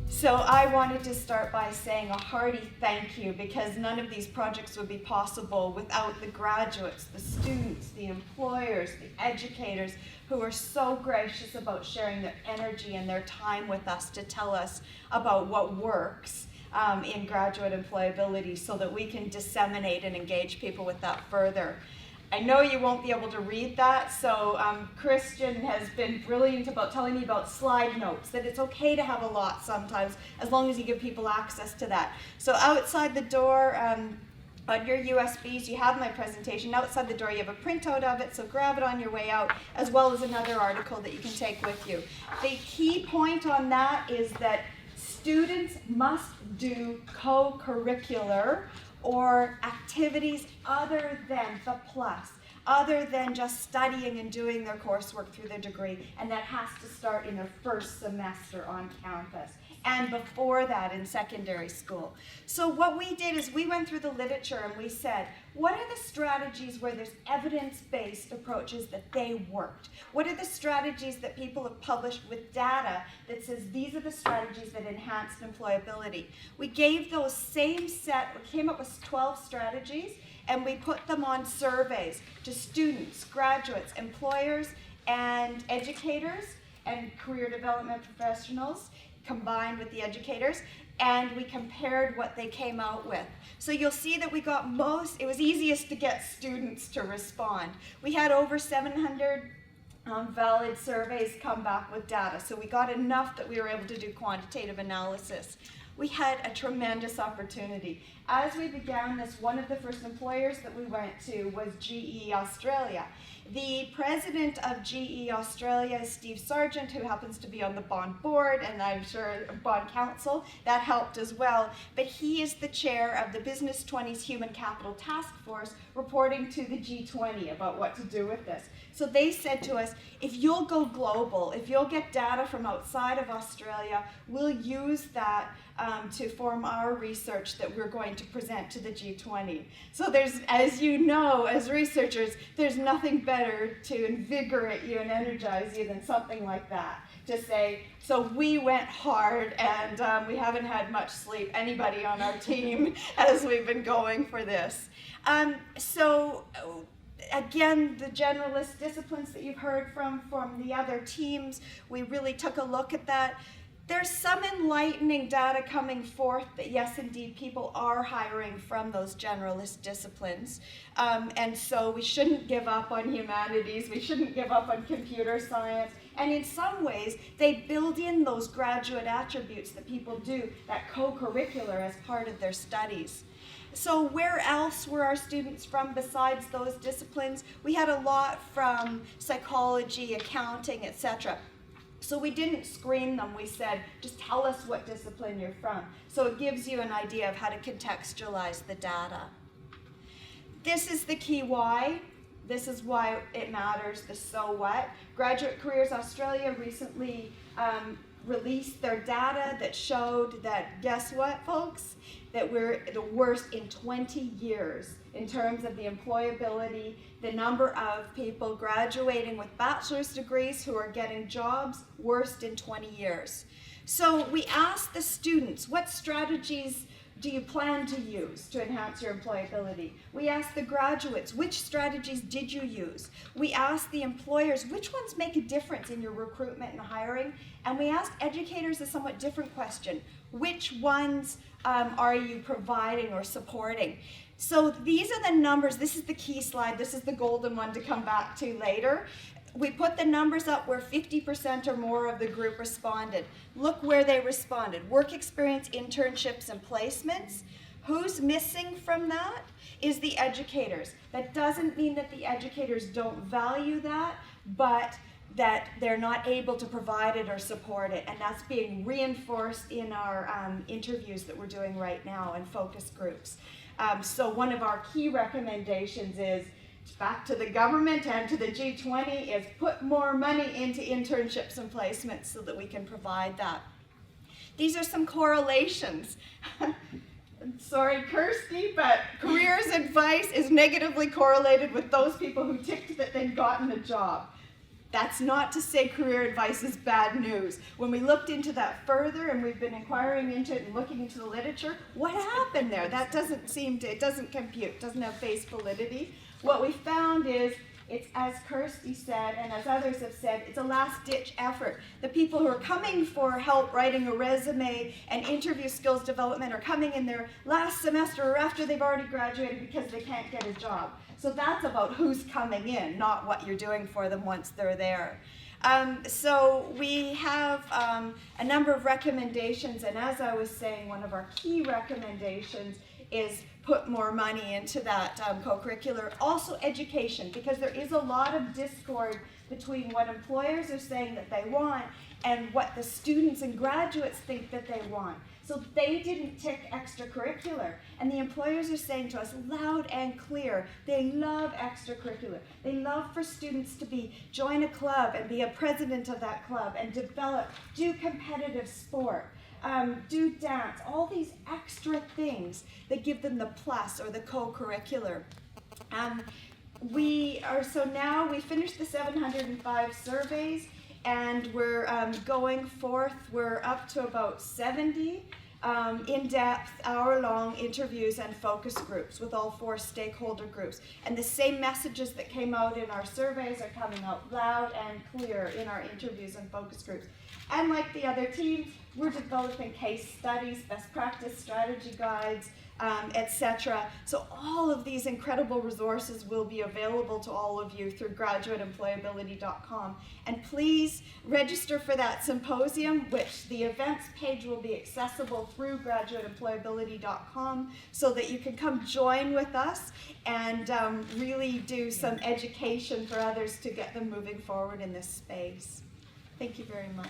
So I wanted to start by saying a hearty thank you, because none of these projects would be possible without the graduates, the students, the employers, the educators, who are so gracious about sharing their energy and their time with us to tell us about what works in graduate employability, so that we can disseminate and engage people with that further. I know you won't be able to read that, so Christian has been brilliant about telling me about slide notes, that it's okay to have a lot sometimes, as long as you give people access to that. So outside the door, on your USBs, you have my presentation. Outside the door, you have a printout of it, so grab it on your way out, as well as another article that you can take with you. The key point on that is that students must do co-curricular or activities other than the plus, other than just studying and doing their coursework through their degree, and that has to start in their first semester on campus, and before that in secondary school. So what we did is we went through the literature and we said, what are the strategies where there's evidence-based approaches that they worked? What are the strategies that people have published with data that says these are the strategies that enhanced employability? We gave those same set, we came up with 12 strategies, and we put them on surveys to students, graduates, employers, and educators, and career development professionals, combined with the educators, and we compared what they came out with. So you'll see that we got it was easiest to get students to respond. We had over 700 valid surveys come back with data, so we got enough that we were able to do quantitative analysis. We had a tremendous opportunity. As we began this, one of the first employers that we went to was GE Australia. The president of GE Australia is Steve Sargent, who happens to be on the Bond board, and I'm sure Bond Council. That helped as well. But he is the chair of the Business 20's Human Capital Task Force, reporting to the G20 about what to do with this. So they said to us, if you'll go global, if you'll get data from outside of Australia, we'll use that to form our research that we're going to present to the G20. So there's, as you know, as researchers, there's nothing better to invigorate you and energize you than something like that. To say, so we went hard, and we haven't had much sleep, anybody on our team, as we've been going for this. Again, the generalist disciplines that you've heard from the other teams, we really took a look at that. There's some enlightening data coming forth that yes, indeed, people are hiring from those generalist disciplines. And so we shouldn't give up on humanities, we shouldn't give up on computer science. And in some ways, they build in those graduate attributes that people do, that co-curricular, as part of their studies. So where else were our students from besides those disciplines? We had a lot from psychology, accounting, etc. So we didn't screen them. We said, just tell us what discipline you're from. So it gives you an idea of how to contextualize the data. This is the key why. This is why it matters, the so what. Graduate Careers Australia recently released their data that showed that, guess what, folks? That we're the worst in 20 years in terms of the employability, the number of people graduating with bachelor's degrees who are getting jobs, worst in 20 years. So we asked the students, what strategies do you plan to use to enhance your employability? We asked the graduates, which strategies did you use? We asked the employers, which ones make a difference in your recruitment and hiring? And we asked educators a somewhat different question. Which ones are you providing or supporting? So these are the numbers. This is the key slide. This is the golden one to come back to later. We put the numbers up where 50% or more of the group responded. Look where they responded. Work experience, internships, and placements. Who's missing from that is the educators. That doesn't mean that the educators don't value that, but that they're not able to provide it or support it, and that's being reinforced in our interviews that we're doing right now and focus groups. So one of our key recommendations is, back to the government and to the G20, is put more money into internships and placements so that we can provide that. These are some correlations. Sorry, Kirsty, but careers advice is negatively correlated with those people who ticked that they'd gotten a job. That's not to say career advice is bad news. When we looked into that further, and we've been inquiring into it and looking into the literature, what happened there? That doesn't seem to, it doesn't compute, doesn't have face validity. What we found is, it's, as Kirsty said, and as others have said, it's a last-ditch effort. The people who are coming for help writing a resume and interview skills development are coming in their last semester or after they've already graduated because they can't get a job. So that's about who's coming in, not what you're doing for them once they're there. So we have a number of recommendations, and as I was saying, one of our key recommendations is put more money into that co-curricular. Also education, because there is a lot of discord between what employers are saying that they want and what the students and graduates think that they want. So they didn't tick extracurricular, and the employers are saying to us loud and clear, they love extracurricular. They love for students to join a club and be a president of that club and develop, do competitive sport. Do dance, all these extra things that give them the plus or the co-curricular. Now we finished the 705 surveys, and we're going forth. We're up to about 70 in-depth, hour-long interviews and focus groups with all 4 stakeholder groups. And the same messages that came out in our surveys are coming out loud and clear in our interviews and focus groups. And like the other teams, we're developing case studies, best practice strategy guides, etc. So all of these incredible resources will be available to all of you through graduateemployability.com. And please register for that symposium, which the events page will be accessible through graduateemployability.com, so that you can come join with us and really do some education for others to get them moving forward in this space. Thank you very much.